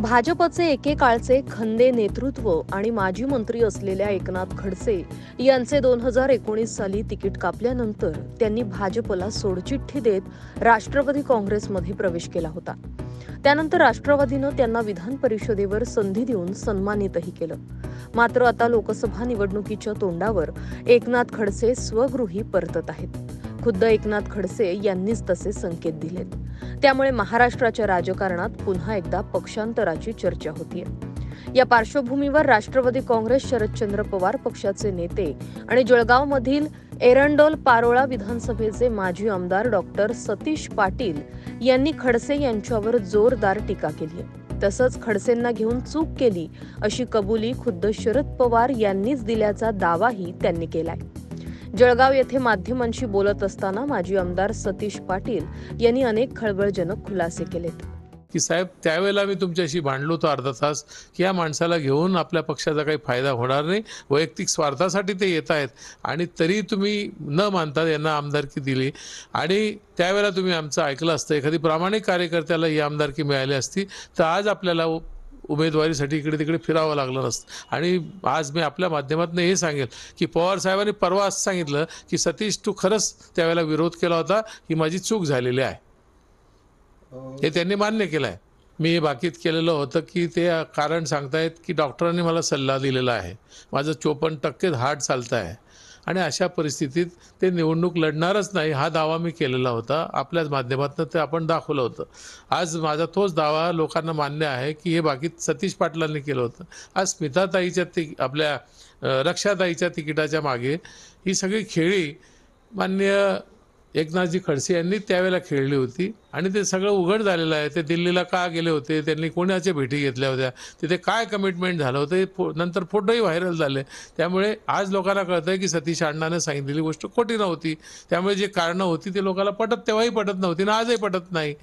भाजपचे एकेकाळचे खंदे नेतृत्व आणि माजी मंत्री असलेल्या एकनाथ खडसे यांचे 2019 साली तिकीट कापल्यानंतर त्यांनी भाजपला सोडचिठ्ठी देत राष्ट्रवादी काँग्रेसमध्ये प्रवेश केला होता। त्यानंतर राष्ट्रवादीनं त्यांना विधान परिषदेवर संधी देऊन सन्मानितही केलं। मात्र आता लोकसभा निवडणुकीच्या तोंडावर एकनाथ खडसे स्वगृही परतत आहेत। खुद्द एकनाथ खडसे यांनीच तसे संकेत दिलेत। त्यामुळे महाराष्ट्राच्या राजकारणात पुन्हा एकदा पक्षांतराची चर्चा होतीये। या पार्श्वभूमीवर राष्ट्रवादी काँग्रेस शरदचंद्र पवार पक्षाचे नेते आणि जळगावमधील एरंडोल पारोळा विधानसभेचे माजी आमदार डॉक्टर सतीश पाटील यांनी खडसे यांच्यावर जोरदार टीका केली आहे। तसंच खडसेंना घेऊन चूक केली अशी कबुली खुद्द शरद पवार यांनीच दिल्याचा दावाही त्यांनी केलाय। जळगाव येथे माध्यमांशी बोलत असताना माजी आमदार सतीश पाटील यांनी अनेक खळबळजनक खुलासे केलेत। की साहेब, त्यावेळेला मी तुमच्याशी भांडलो होतो अर्धा तास की या माणसाला घेऊन आपल्या पक्षाचा काही फायदा होणार नाही, वैयक्तिक स्वार्थासाठी ते येत आहेत आणि तरी तुम्ही न मानता यांना आमदारकी दिली। आणि त्यावेळेला तुम्ही आमचं ऐकलं असतं, एखादी प्रामाणिक कार्यकर्त्याला ही आमदारकी मिळाली असती तर आज आपल्याला उमेदवारीसाठी इकडे तिकडे फिरावं लागलं नसतं। आणि आज मी आपल्या माध्यमातून हे सांगेल की पवार साहेबांनी परवा असं सांगितलं की सतीश, तू खरंच त्यावेळेला विरोध केला होता, ही माझी चूक झालेली आहे, हे त्यांनी मान्य केलं आहे। मी हे बाकीत केलेलं होतं की ते कारण सांगतायत की डॉक्टरांनी मला सल्ला दिलेला आहे, माझं 54% हार्ट चालतं आहे आणि अशा परिस्थितीत ते निवडणूक लढणारच नाही हा दावा मी केलेला होता। आपल्याच माध्यमातून ते आपण दाखवलं होतं। आज माझा तोच दावा लोकांना मान्य आहे की हे बाकीत सतीश पाटलांनी केलं होतं। आज स्मिताताईच्या आपल्या रक्षाताईच्या तिकिटाच्या मागे ही सगळी खेळी मान्य एकनाथजी खडसे यांनी त्यावेळेला खेळली होती आणि ते सगळं उघड झालेलं आहे। ते दिल्लीला का गेले होते, त्यांनी कोणाच्या भेटी घेतल्या होत्या, तिथे काय कमिटमेंट झालं होतं, नंतर फोटोही व्हायरल झाले। त्यामुळे आज लोकांना कळतंय की सतीश अण्णाने सांगितलेली गोष्ट खोटी नव्हती। त्यामुळे जे कारणं होती ते लोकांना पटत, तेव्हाही पटत नव्हती ना आजही पटत नाही।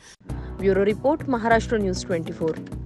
Bureau report, Maharashtra news 24।